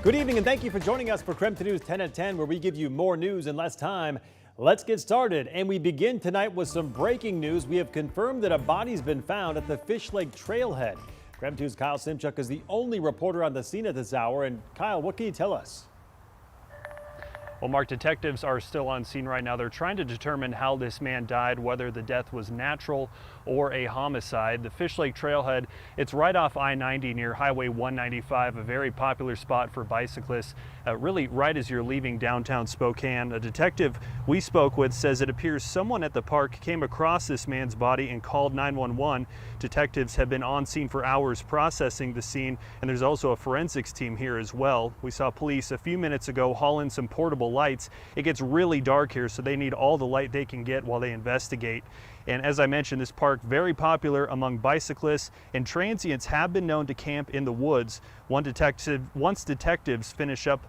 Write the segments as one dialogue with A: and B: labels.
A: Good evening and thank you for joining us for KREM News 10 at 10, where we give you more news in less time. Let's get started, and we begin tonight with some breaking news. We have confirmed that a body's been found at the Fish Lake trailhead. KREM 2's Kyle Simchuk is the only reporter on the scene at this hour. And Kyle, what can you tell us?
B: Well, Mark, detectives are still on scene right now. They're trying to determine how this man died, whether the death was natural or a homicide. The Fish Lake trailhead, it's right off I-90 near Highway 195, a very popular spot for bicyclists, really right as you're leaving downtown Spokane. A detective we spoke with says it appears someone at the park came across this man's body and called 911. Detectives have been on scene for hours processing the scene, and there's also a forensics team here as well. We saw police a few minutes ago haul in some portable lights. It gets really dark here, so they need all the light they can get while they investigate. And as I mentioned, this park very popular among bicyclists, and transients have been known to camp in the woods. Once detectives finish up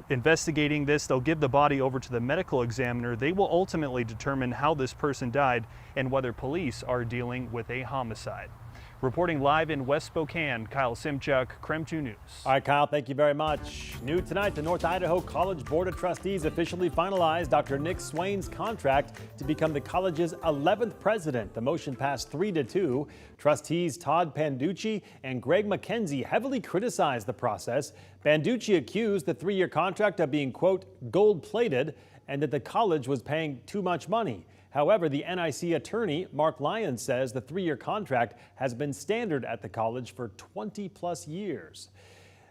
B: investigating this, they'll give the body over to the medical examiner. They will ultimately determine how this person died and whether police are dealing with a homicide. Reporting live in West Spokane, Kyle Simchuk, KREM 2 News.
A: All right, Kyle, thank you very much. New tonight, the North Idaho College Board of Trustees officially finalized Dr. Nick Swain's contract to become the college's 11th president. The motion passed 3-2. Trustees Todd Panducci and Greg McKenzie heavily criticized the process. Panducci accused the 3-year contract of being, quote, gold-plated, and that the college was paying too much money. However, the NIC attorney, Mark Lyons, says the 3-year contract has been standard at the college for 20-plus years.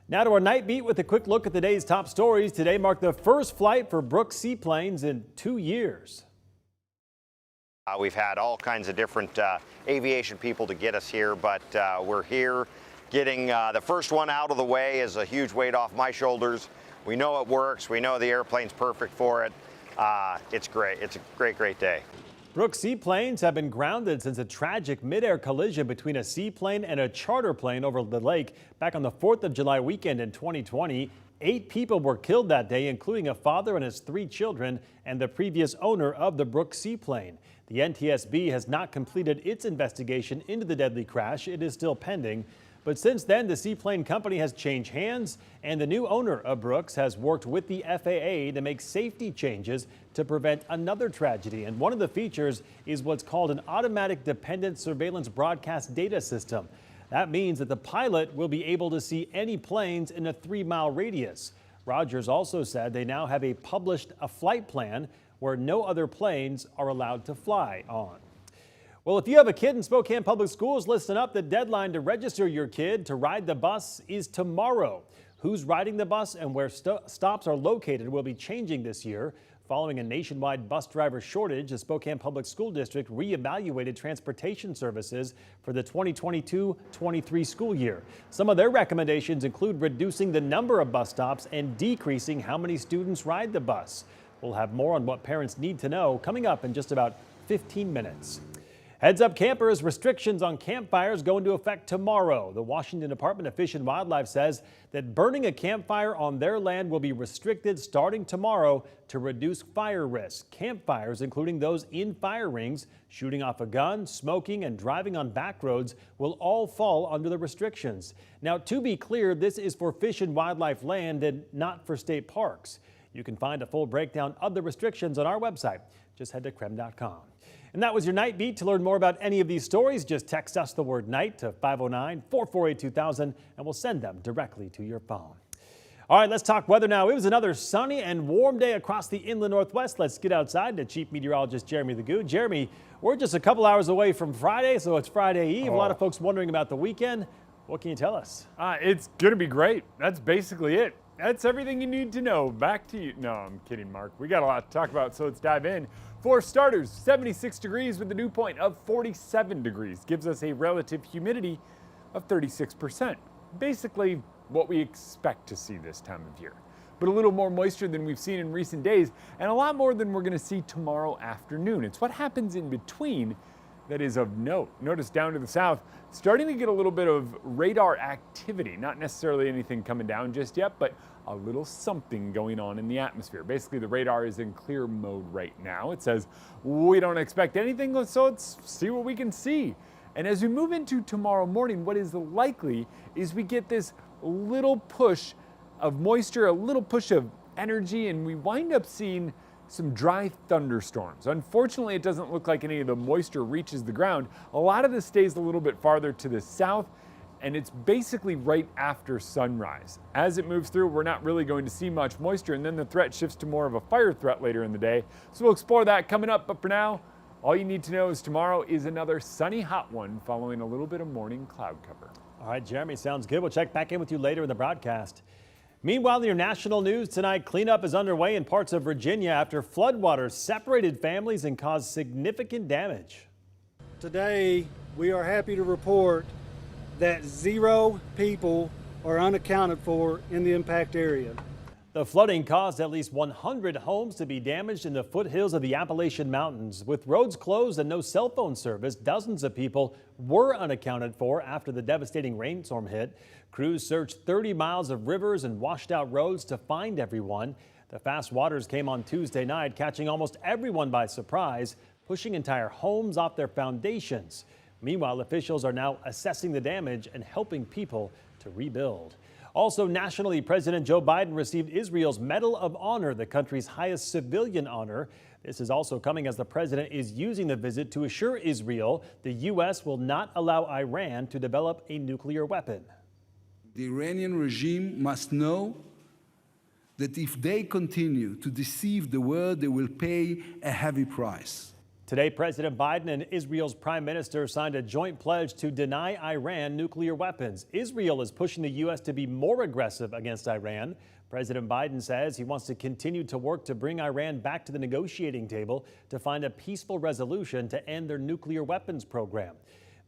A: Now to our night beat with a quick look at the day's top stories. Today marked the first flight for Brooks seaplanes in 2 years.
C: We've had all kinds of different aviation people to get us here, but we're here. Getting the first one out of the way is a huge weight off my shoulders. We know it works. We know the airplane's perfect for it. It's great. It's a great, great day.
A: Brooks seaplanes have been grounded since a tragic mid-air collision between a seaplane and a charter plane over the lake back on the 4th of July weekend in 2020. 8 people were killed that day, including a father and his 3 children and the previous owner of the Brooks seaplane. The NTSB has not completed its investigation into the deadly crash. It is still pending. But since then, the seaplane company has changed hands, and the new owner of Brooks has worked with the FAA to make safety changes to prevent another tragedy. And one of the features is what's called an automatic dependent surveillance broadcast data system. That means that the pilot will be able to see any planes in a 3-mile radius. Rogers also said they now have published a flight plan where no other planes are allowed to fly on. Well, if you have a kid in Spokane Public Schools, listen up. The deadline to register your kid to ride the bus is tomorrow. Who's riding the bus and where stops are located will be changing this year. Following a nationwide bus driver shortage, the Spokane Public School District reevaluated transportation services for the 2022-23 school year. Some of their recommendations include reducing the number of bus stops and decreasing how many students ride the bus. We'll have more on what parents need to know coming up in just about 15 minutes. Heads up campers, restrictions on campfires go into effect tomorrow. The Washington Department of Fish and Wildlife says that burning a campfire on their land will be restricted starting tomorrow to reduce fire risk. Campfires, including those in fire rings, shooting off a gun, smoking, and driving on back roads, will all fall under the restrictions. Now, to be clear, this is for fish and wildlife land and not for state parks. You can find a full breakdown of the restrictions on our website. Just head to KREM.com. And that was your Night Beat. To learn more about any of these stories, just text us the word night to 509-448-2000 and we'll send them directly to your phone. All right, let's talk weather now. It was another sunny and warm day across the inland Northwest. Let's get outside to Chief Meteorologist Jeremy Lagoon. Jeremy, we're just a couple hours away from Friday, so it's Friday Eve. A lot of folks wondering about the weekend. What can you tell us?
D: It's going to be great. That's basically it. That's everything you need to know. Back to you. No, I'm kidding, Mark. We got a lot to talk about, so let's dive in. For starters, 76 degrees with a dew point of 47 degrees gives us a relative humidity of 36%. Basically what we expect to see this time of year. But a little more moisture than we've seen in recent days, and a lot more than we're going to see tomorrow afternoon. It's what happens in between that is of note. Notice down to the south, starting to get a little bit of radar activity. Not necessarily anything coming down just yet, but a little something going on in the atmosphere. Basically, the radar is in clear mode right now. It says we don't expect anything, so let's see what we can see. And as we move into tomorrow morning, what is likely is we get this little push of moisture, a little push of energy, and we wind up seeing some dry thunderstorms. Unfortunately, it doesn't look like any of the moisture reaches the ground. A lot of this stays a little bit farther to the south, and it's basically right after sunrise. As it moves through, we're not really going to see much moisture, and then the threat shifts to more of a fire threat later in the day. So we'll explore that coming up, but for now, all you need to know is tomorrow is another sunny, hot one following a little bit of morning cloud cover.
A: All right, Jeremy, sounds good. We'll check back in with you later in the broadcast. Meanwhile, in your national news tonight, cleanup is underway in parts of Virginia after floodwaters separated families and caused significant damage.
E: Today, we are happy to report that 0 people are unaccounted for in the impact area.
A: The flooding caused at least 100 homes to be damaged in the foothills of the Appalachian Mountains. With roads closed and no cell phone service, dozens of people were unaccounted for after the devastating rainstorm hit. Crews searched 30 miles of rivers and washed out roads to find everyone. The fast waters came on Tuesday night, catching almost everyone by surprise, pushing entire homes off their foundations. Meanwhile, officials are now assessing the damage and helping people to rebuild. Also nationally, President Joe Biden received Israel's Medal of Honor, the country's highest civilian honor. This is also coming as the president is using the visit to assure Israel the U.S. will not allow Iran to develop a nuclear weapon.
F: The Iranian regime must know that if they continue to deceive the world, they will pay a heavy price.
A: Today, President Biden and Israel's prime minister signed a joint pledge to deny Iran nuclear weapons. Israel is pushing the U.S. to be more aggressive against Iran. President Biden says he wants to continue to work to bring Iran back to the negotiating table to find a peaceful resolution to end their nuclear weapons program.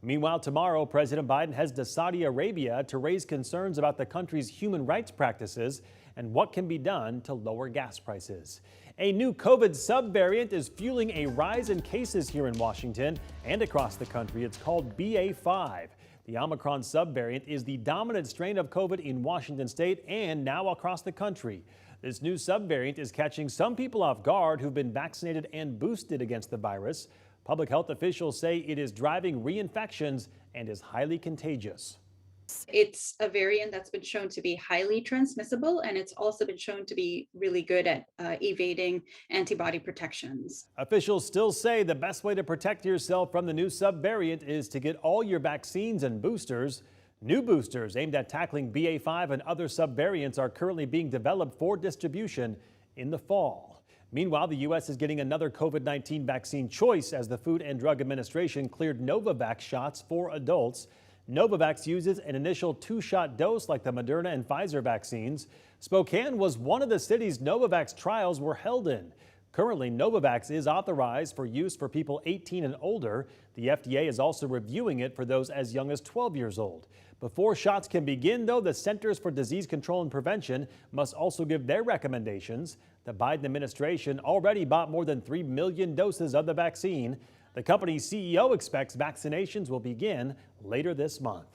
A: Meanwhile, tomorrow, President Biden heads to Saudi Arabia to raise concerns about the country's human rights practices and what can be done to lower gas prices. A new COVID subvariant is fueling a rise in cases here in Washington and across the country. It's called BA.5. The Omicron subvariant is the dominant strain of COVID in Washington state and now across the country. This new subvariant is catching some people off guard who've been vaccinated and boosted against the virus. Public health officials say it is driving reinfections and is highly contagious.
G: It's a variant that's been shown to be highly transmissible, and it's also been shown to be really good at evading antibody protections.
A: Officials still say the best way to protect yourself from the new subvariant is to get all your vaccines and boosters. New boosters aimed at tackling BA.5 and other subvariants are currently being developed for distribution in the fall. Meanwhile, the U.S. is getting another COVID-19 vaccine choice as the Food and Drug Administration cleared Novavax shots for adults. Novavax uses an initial 2-shot dose like the Moderna and Pfizer vaccines. Spokane was one of the cities Novavax trials were held in. Currently, Novavax is authorized for use for people 18 and older. The FDA is also reviewing it for those as young as 12 years old. Before shots can begin, though, the Centers for Disease Control and Prevention must also give their recommendations. The Biden administration already bought more than 3 million doses of the vaccine. The company's CEO expects vaccinations will begin later this month.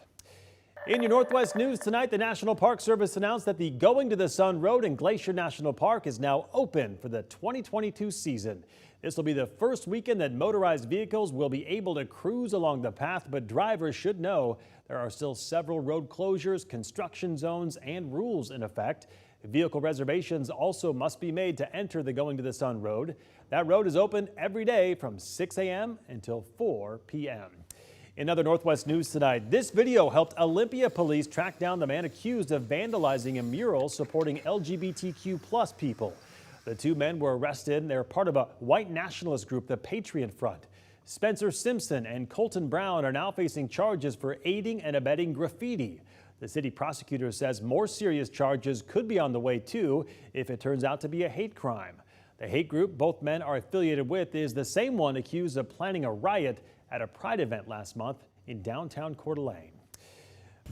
A: In your Northwest news tonight, the National Park Service announced that the Going to the Sun Road in Glacier National Park is now open for the 2022 season. This will be the first weekend that motorized vehicles will be able to cruise along the path, but drivers should know there are still several road closures, construction zones, and rules in effect. Vehicle reservations also must be made to enter the Going to the Sun Road. That road is open every day from 6 a.m. until 4 p.m. In other Northwest news tonight, this video helped Olympia police track down the man accused of vandalizing a mural supporting LGBTQ+ people. The 2 men were arrested and they're part of a white nationalist group, the Patriot Front. Spencer Simpson and Colton Brown are now facing charges for aiding and abetting graffiti. The city prosecutor says more serious charges could be on the way too if it turns out to be a hate crime. The hate group both men are affiliated with is the same one accused of planning a riot at a Pride event last month in downtown Coeur d'Alene.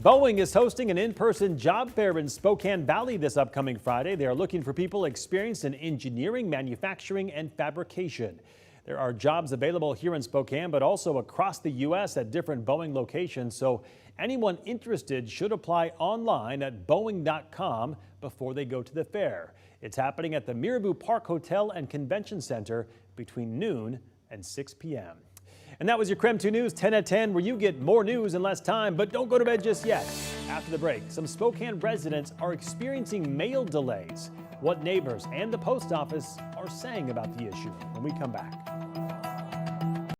A: Boeing is hosting an in-person job fair in Spokane Valley this upcoming Friday. They are looking for people experienced in engineering, manufacturing, and fabrication. There are jobs available here in Spokane, but also across the U.S. at different Boeing locations, so anyone interested should apply online at Boeing.com before they go to the fair. It's happening at the Mirabou Park Hotel and Convention Center between noon and 6 p.m. And that was your KREM 2 News 10 at 10, where you get more news in less time, but don't go to bed just yet. After the break, some Spokane residents are experiencing mail delays. What neighbors and the post office are saying about the issue when we come back.